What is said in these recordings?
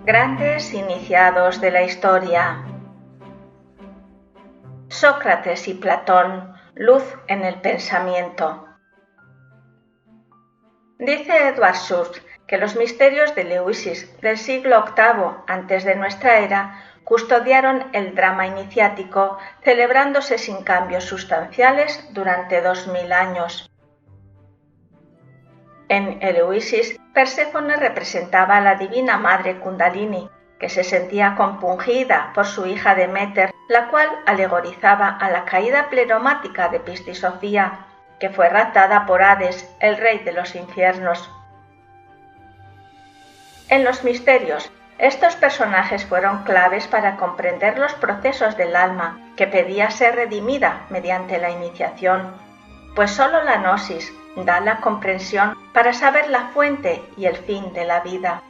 Grandes iniciados de la historia. Sócrates y Platón, luz en el pensamiento. Dice Edward Schultz que los misterios de Eleusis del siglo VIII antes de nuestra era custodiaron el drama iniciático, celebrándose sin cambios sustanciales durante 2000 años. En Eleusis, Perséfone representaba a la divina madre Kundalini, que se sentía compungida por su hija Deméter, la cual alegorizaba a la caída pleromática de Pistisofía, que fue raptada por Hades, el rey de los infiernos. En los misterios, estos personajes fueron claves para comprender los procesos del alma, que pedía ser redimida mediante la iniciación, pues solo la gnosis da la comprensión para saber la fuente y el fin de la vida.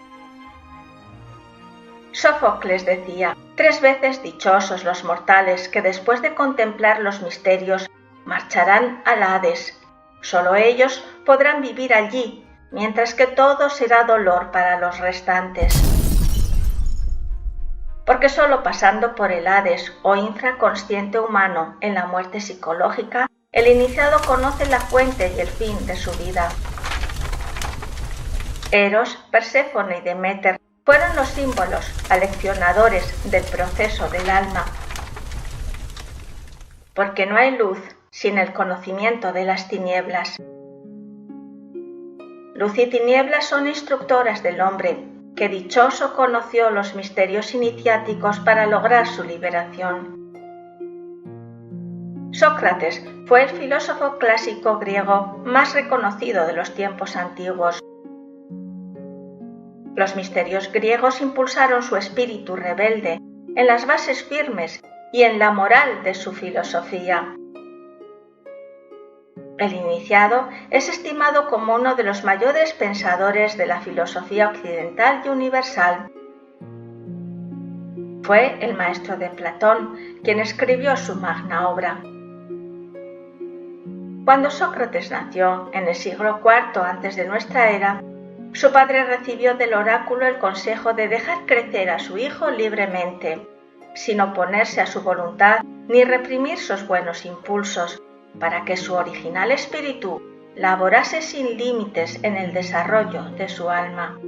Sófocles decía: 3 veces dichosos los mortales que después de contemplar los misterios marcharán al Hades. Solo ellos podrán vivir allí, mientras que todo será dolor para los restantes. Porque solo pasando por el Hades o infraconsciente humano en la muerte psicológica, el iniciado conoce la fuente y el fin de su vida. Eros, Perséfone y Deméter fueron los símbolos aleccionadores del proceso del alma. Porque no hay luz sin el conocimiento de las tinieblas. Luz y tinieblas son instructoras del hombre, que dichoso conoció los misterios iniciáticos para lograr su liberación. Sócrates fue el filósofo clásico griego más reconocido de los tiempos antiguos. Los misterios griegos impulsaron su espíritu rebelde en las bases firmes y en la moral de su filosofía. El iniciado es estimado como uno de los mayores pensadores de la filosofía occidental y universal. Fue el maestro de Platón quien escribió su magna obra. Cuando Sócrates nació, en el siglo IV antes de nuestra era, su padre recibió del oráculo el consejo de dejar crecer a su hijo libremente, sin oponerse a su voluntad ni reprimir sus buenos impulsos, para que su original espíritu laborase sin límites en el desarrollo de su alma.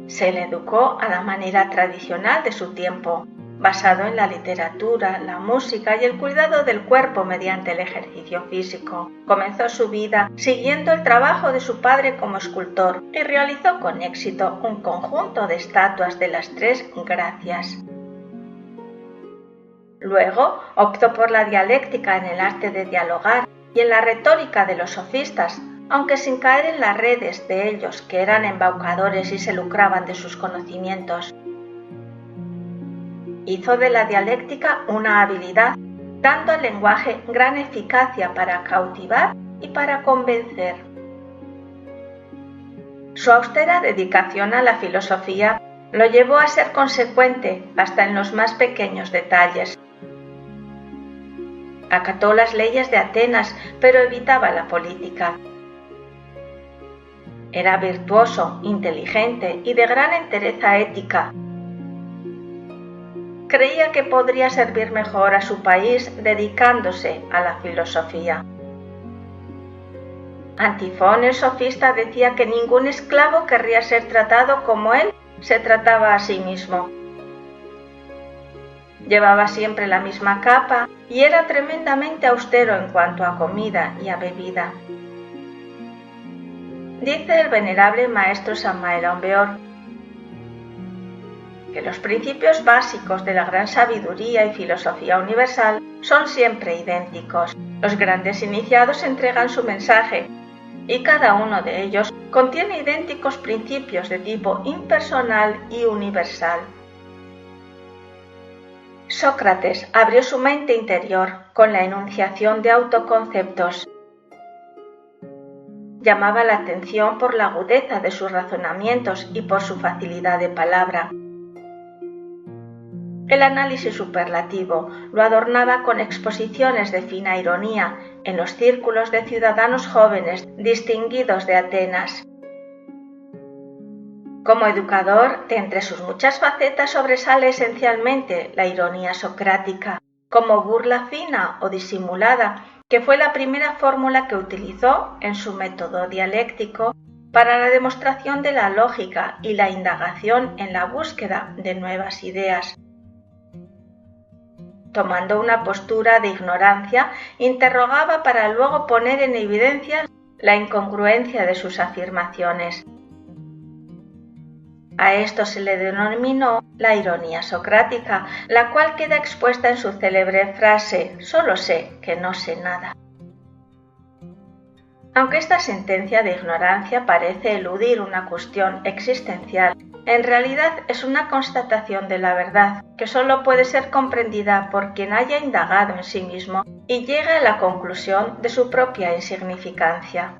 Se le educó a la manera tradicional de su tiempo, basado en la literatura, la música y el cuidado del cuerpo mediante el ejercicio físico. Comenzó su vida siguiendo el trabajo de su padre como escultor y realizó con éxito un conjunto de estatuas de las 3 gracias. Luego optó por la dialéctica en el arte de dialogar y en la retórica de los sofistas, aunque sin caer en las redes de ellos que eran embaucadores y se lucraban de sus conocimientos. Hizo de la dialéctica una habilidad, dando al lenguaje gran eficacia para cautivar y para convencer. Su austera dedicación a la filosofía lo llevó a ser consecuente hasta en los más pequeños detalles. Acató las leyes de Atenas, pero evitaba la política. Era virtuoso, inteligente y de gran entereza ética. Creía que podría servir mejor a su país dedicándose a la filosofía. Antifón, el sofista, decía que ningún esclavo querría ser tratado como él se trataba a sí mismo. Llevaba siempre la misma capa y era tremendamente austero en cuanto a comida y a bebida. Dice el venerable maestro Samael Aun Weor que los principios básicos de la gran sabiduría y filosofía universal son siempre idénticos. Los grandes iniciados entregan su mensaje y cada uno de ellos contiene idénticos principios de tipo impersonal y universal. Sócrates abrió su mente interior con la enunciación de autoconceptos. Llamaba la atención por la agudeza de sus razonamientos y por su facilidad de palabra. El análisis superlativo lo adornaba con exposiciones de fina ironía en los círculos de ciudadanos jóvenes distinguidos de Atenas. Como educador, de entre sus muchas facetas sobresale esencialmente la ironía socrática, como burla fina o disimulada, que fue la primera fórmula que utilizó en su método dialéctico para la demostración de la lógica y la indagación en la búsqueda de nuevas ideas. Tomando una postura de ignorancia, interrogaba para luego poner en evidencia la incongruencia de sus afirmaciones. A esto se le denominó la ironía socrática, la cual queda expuesta en su célebre frase: «Solo sé que no sé nada». Aunque esta sentencia de ignorancia parece eludir una cuestión existencial, en realidad es una constatación de la verdad que solo puede ser comprendida por quien haya indagado en sí mismo y llegue a la conclusión de su propia insignificancia.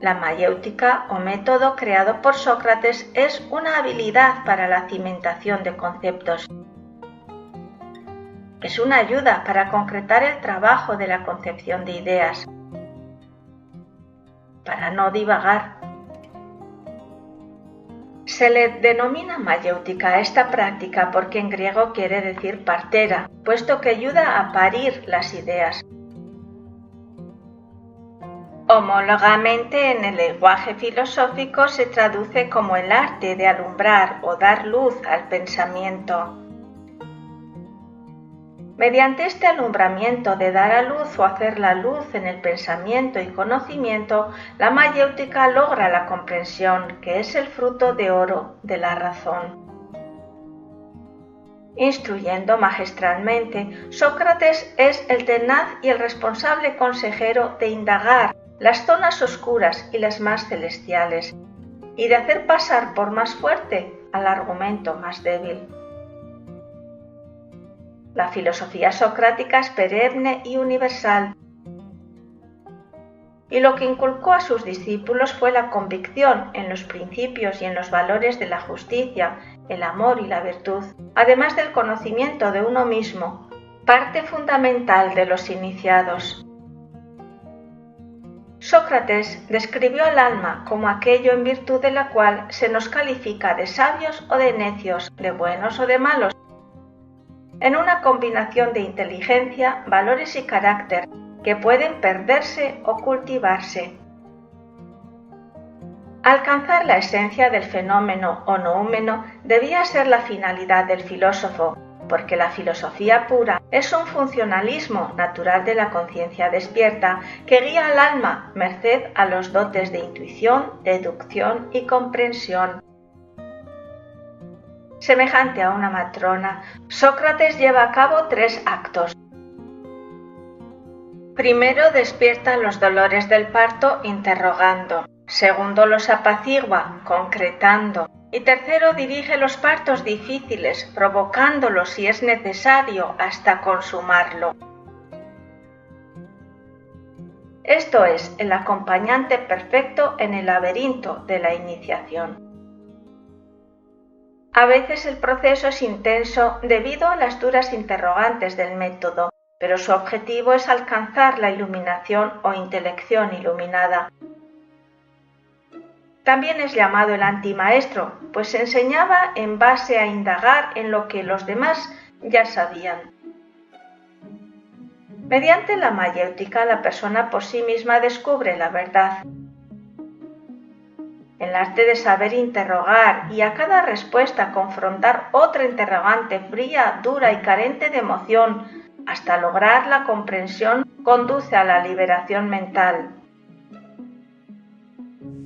La mayéutica o método creado por Sócrates es una habilidad para la cimentación de conceptos. Es una ayuda para concretar el trabajo de la concepción de ideas, para no divagar. Se le denomina mayéutica a esta práctica porque en griego quiere decir partera, puesto que ayuda a parir las ideas. Homólogamente, en el lenguaje filosófico se traduce como el arte de alumbrar o dar luz al pensamiento. Mediante este alumbramiento de dar a luz o hacer la luz en el pensamiento y conocimiento, la mayéutica logra la comprensión, que es el fruto de oro de la razón. Instruyendo magistralmente, Sócrates es el tenaz y el responsable consejero de indagar las zonas oscuras y las más celestiales, y de hacer pasar por más fuerte al argumento más débil. La filosofía socrática es perenne y universal, y lo que inculcó a sus discípulos fue la convicción en los principios y en los valores de la justicia, el amor y la virtud, además del conocimiento de uno mismo, parte fundamental de los iniciados. Sócrates describió al alma como aquello en virtud de la cual se nos califica de sabios o de necios, de buenos o de malos, en una combinación de inteligencia, valores y carácter que pueden perderse o cultivarse. Alcanzar la esencia del fenómeno o noúmeno debía ser la finalidad del filósofo, porque la filosofía pura es un funcionalismo natural de la conciencia despierta que guía al alma merced a los dotes de intuición, deducción y comprensión. Semejante a una matrona, Sócrates lleva a cabo 3 actos. Primero, despierta los dolores del parto interrogando. Segundo, los apacigua concretando. Y tercero, dirige los partos difíciles, provocándolos si es necesario hasta consumarlo. Esto es el acompañante perfecto en el laberinto de la iniciación. A veces el proceso es intenso debido a las duras interrogantes del método, pero su objetivo es alcanzar la iluminación o intelección iluminada. También es llamado el antimaestro, pues enseñaba en base a indagar en lo que los demás ya sabían. Mediante la mayéutica, la persona por sí misma descubre la verdad. El arte de saber interrogar y a cada respuesta confrontar otra interrogante fría, dura y carente de emoción, hasta lograr la comprensión, conduce a la liberación mental.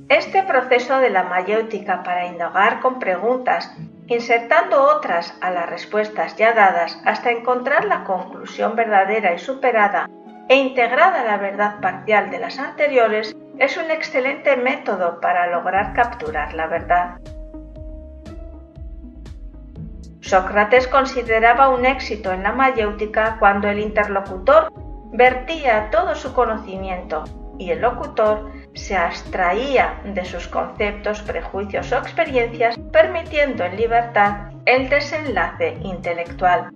Este proceso de la mayéutica para indagar con preguntas, insertando otras a las respuestas ya dadas hasta encontrar la conclusión verdadera y superada e integrada a la verdad parcial de las anteriores, es un excelente método para lograr capturar la verdad. Sócrates consideraba un éxito en la mayéutica cuando el interlocutor vertía todo su conocimiento y el locutor se abstraía de sus conceptos, prejuicios o experiencias, permitiendo en libertad el desenlace intelectual.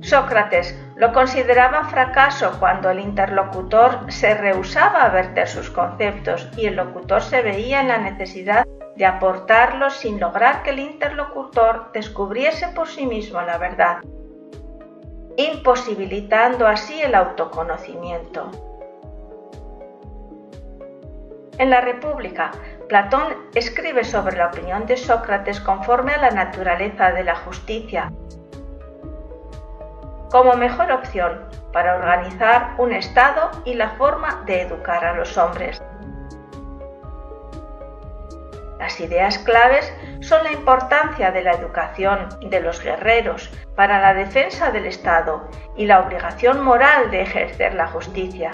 Sócrates Lo consideraba fracaso cuando el interlocutor se rehusaba a verter sus conceptos y el locutor se veía en la necesidad de aportarlos sin lograr que el interlocutor descubriese por sí mismo la verdad, imposibilitando así el autoconocimiento. En la República, Platón escribe sobre la opinión de Sócrates conforme a la naturaleza de la justicia, como mejor opción para organizar un Estado y la forma de educar a los hombres. Las ideas claves son la importancia de la educación de los guerreros para la defensa del Estado y la obligación moral de ejercer la justicia.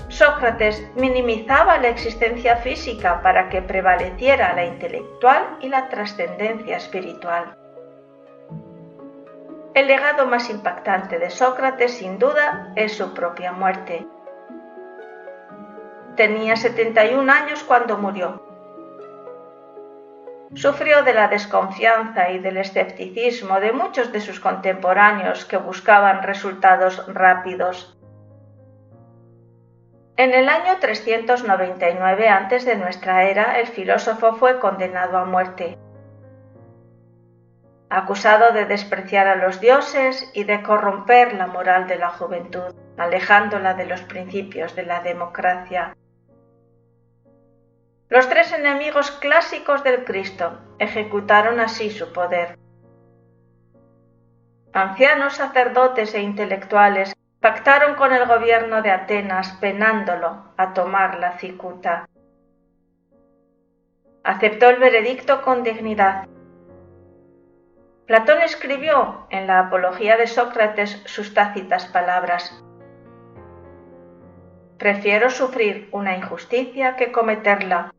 Sócrates minimizaba la existencia física para que prevaleciera la intelectual y la trascendencia espiritual. El legado más impactante de Sócrates, sin duda, es su propia muerte. Tenía 71 años cuando murió. Sufrió de la desconfianza y del escepticismo de muchos de sus contemporáneos que buscaban resultados rápidos. En el año 399 a.C., el filósofo fue condenado a muerte, acusado de despreciar a los dioses y de corromper la moral de la juventud, alejándola de los principios de la democracia. Los tres enemigos clásicos del Cristo ejecutaron así su poder. Ancianos, sacerdotes e intelectuales pactaron con el gobierno de Atenas, penándolo a tomar la cicuta. Aceptó el veredicto con dignidad. Platón escribió en la Apología de Sócrates sus tácitas palabras: «Prefiero sufrir una injusticia que cometerla».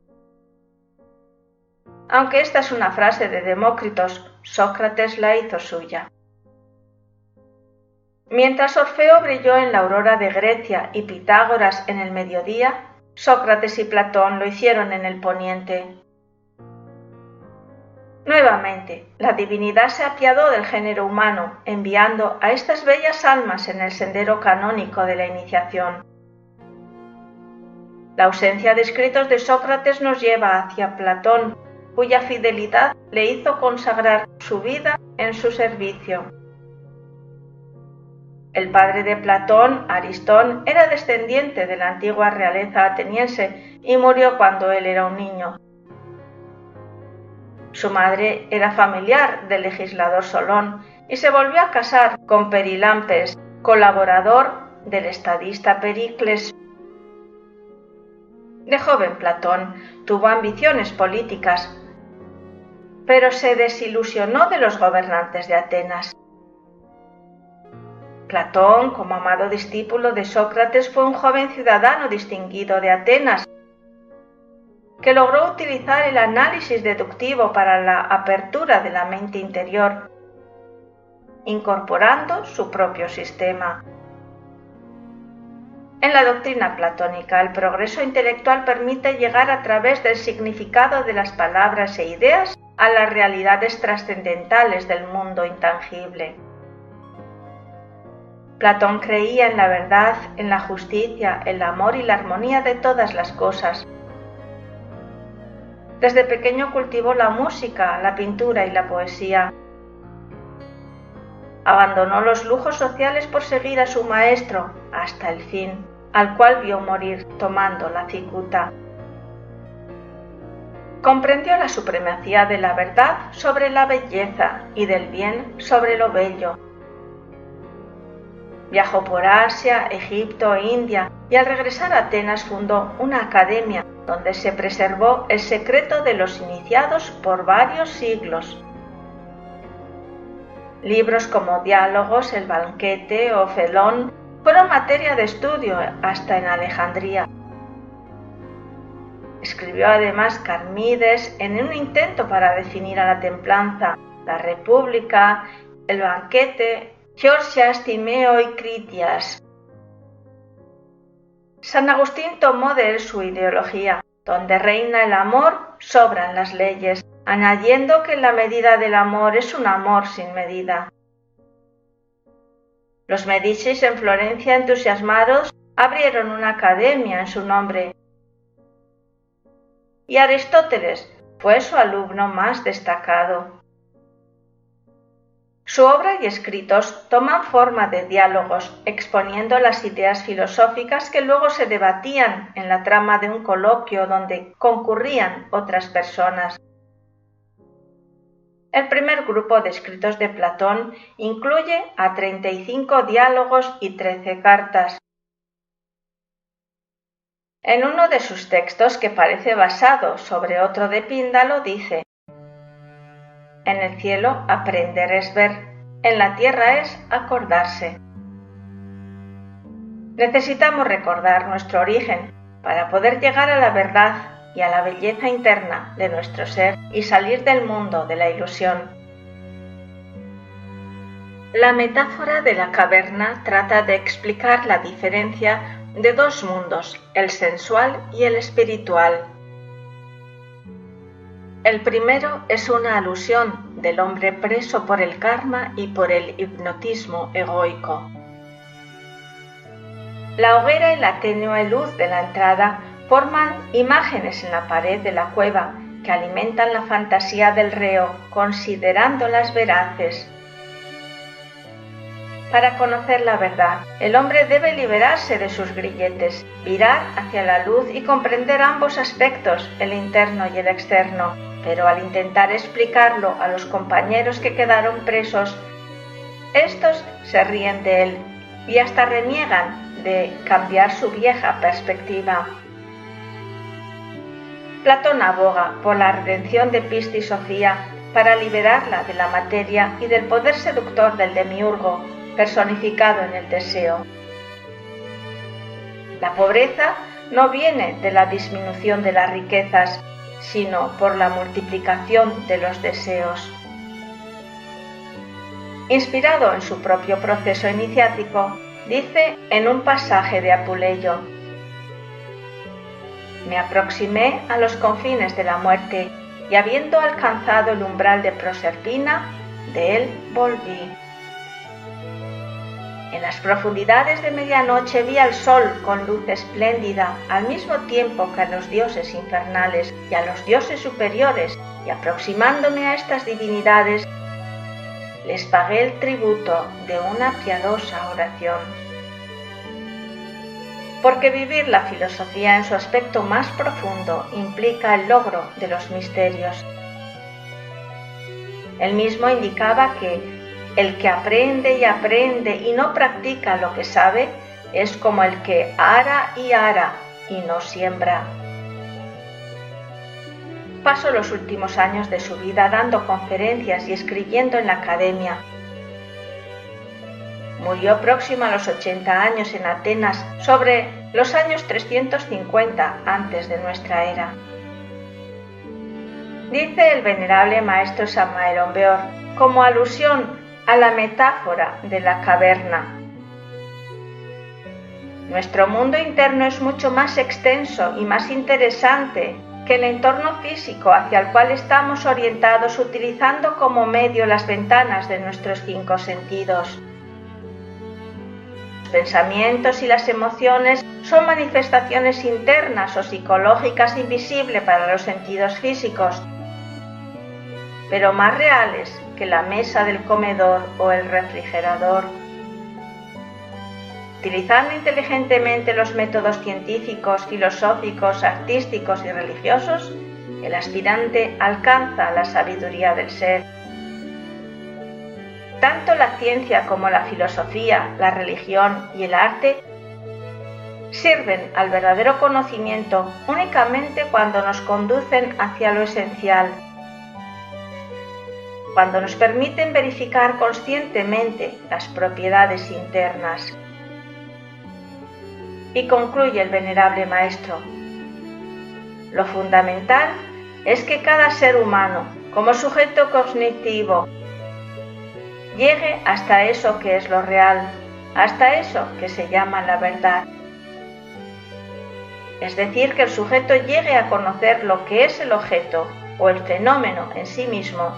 Aunque esta es una frase de Demócritos, Sócrates la hizo suya. Mientras Orfeo brilló en la aurora de Grecia y Pitágoras en el mediodía, Sócrates y Platón lo hicieron en el poniente. Nuevamente, la divinidad se apiadó del género humano, enviando a estas bellas almas en el sendero canónico de la iniciación. La ausencia de escritos de Sócrates nos lleva hacia Platón, cuya fidelidad le hizo consagrar su vida en su servicio. El padre de Platón, Aristón, era descendiente de la antigua realeza ateniense y murió cuando él era un niño. Su madre era familiar del legislador Solón y se volvió a casar con Perilampes, colaborador del estadista Pericles. De joven Platón tuvo ambiciones políticas, pero se desilusionó de los gobernantes de Atenas. Platón, como amado discípulo de Sócrates, fue un joven ciudadano distinguido de Atenas, que logró utilizar el análisis deductivo para la apertura de la mente interior, incorporando su propio sistema. En la doctrina platónica, el progreso intelectual permite llegar a través del significado de las palabras e ideas a las realidades trascendentales del mundo intangible. Platón creía en la verdad, en la justicia, el amor y la armonía de todas las cosas. Desde pequeño cultivó la música, la pintura y la poesía. Abandonó los lujos sociales por seguir a su maestro hasta el fin, al cual vio morir tomando la cicuta. Comprendió la supremacía de la verdad sobre la belleza y del bien sobre lo bello. Viajó por Asia, Egipto e India y al regresar a Atenas fundó una academia donde se preservó el secreto de los iniciados por varios siglos. Libros como Diálogos, El banquete o Felón fueron materia de estudio hasta en Alejandría. Escribió además Carmides en un intento para definir a la templanza, la República, El banquete, Georgias, Timeo y Critias. San Agustín tomó de él su ideología: donde reina el amor, sobran las leyes, añadiendo que la medida del amor es un amor sin medida. Los Medici en Florencia, entusiasmados, abrieron una academia en su nombre. Y Aristóteles fue su alumno más destacado. Su obra y escritos toman forma de diálogos, exponiendo las ideas filosóficas que luego se debatían en la trama de un coloquio donde concurrían otras personas. El primer grupo de escritos de Platón incluye a 35 diálogos y 13 cartas. En uno de sus textos, que parece basado sobre otro de Píndalo, dice: en el cielo aprender es ver, en la tierra es acordarse. Necesitamos recordar nuestro origen para poder llegar a la verdad y a la belleza interna de nuestro ser y salir del mundo de la ilusión. La metáfora de la caverna trata de explicar la diferencia de dos mundos, el sensual y el espiritual. El primero es una alusión del hombre preso por el karma y por el hipnotismo egoico. La hoguera y la tenue luz de la entrada forman imágenes en la pared de la cueva que alimentan la fantasía del reo, considerándolas veraces. Para conocer la verdad, el hombre debe liberarse de sus grilletes, virar hacia la luz y comprender ambos aspectos, el interno y el externo. Pero al intentar explicarlo a los compañeros que quedaron presos, estos se ríen de él y hasta reniegan de cambiar su vieja perspectiva. Platón aboga por la redención de Pista y Sofía para liberarla de la materia y del poder seductor del demiurgo, personificado en el deseo. La pobreza no viene de la disminución de las riquezas, sino por la multiplicación de los deseos. Inspirado en su propio proceso iniciático, dice en un pasaje de Apuleyo: me aproximé a los confines de la muerte y habiendo alcanzado el umbral de Proserpina, de él volví. En las profundidades de medianoche vi al sol con luz espléndida, al mismo tiempo que a los dioses infernales y a los dioses superiores, y aproximándome a estas divinidades, les pagué el tributo de una piadosa oración. Porque vivir la filosofía en su aspecto más profundo implica el logro de los misterios. Él mismo indicaba que el que aprende y no practica lo que sabe es como el que ara y no siembra. Pasó los últimos años de su vida dando conferencias y escribiendo en la academia. Murió próximo a los 80 años en Atenas, sobre los años 350 antes de nuestra era. Dice el venerable maestro Samael Beor, como alusión a la metáfora de la caverna: nuestro mundo interno es mucho más extenso y más interesante que el entorno físico hacia el cual estamos orientados utilizando como medio las ventanas de nuestros 5 sentidos. Los pensamientos y las emociones son manifestaciones internas o psicológicas invisibles para los sentidos físicos, pero más reales que la mesa del comedor o el refrigerador. Utilizando inteligentemente los métodos científicos, filosóficos, artísticos y religiosos, el aspirante alcanza la sabiduría del ser. Tanto la ciencia como la filosofía, la religión y el arte sirven al verdadero conocimiento únicamente cuando nos conducen hacia lo esencial, cuando nos permiten verificar conscientemente las propiedades internas. Y concluye el venerable maestro: lo fundamental es que cada ser humano, como sujeto cognitivo, llegue hasta eso que es lo real, hasta eso que se llama la verdad. Es decir, que el sujeto llegue a conocer lo que es el objeto o el fenómeno en sí mismo,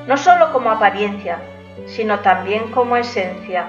no solo como apariencia, sino también como esencia.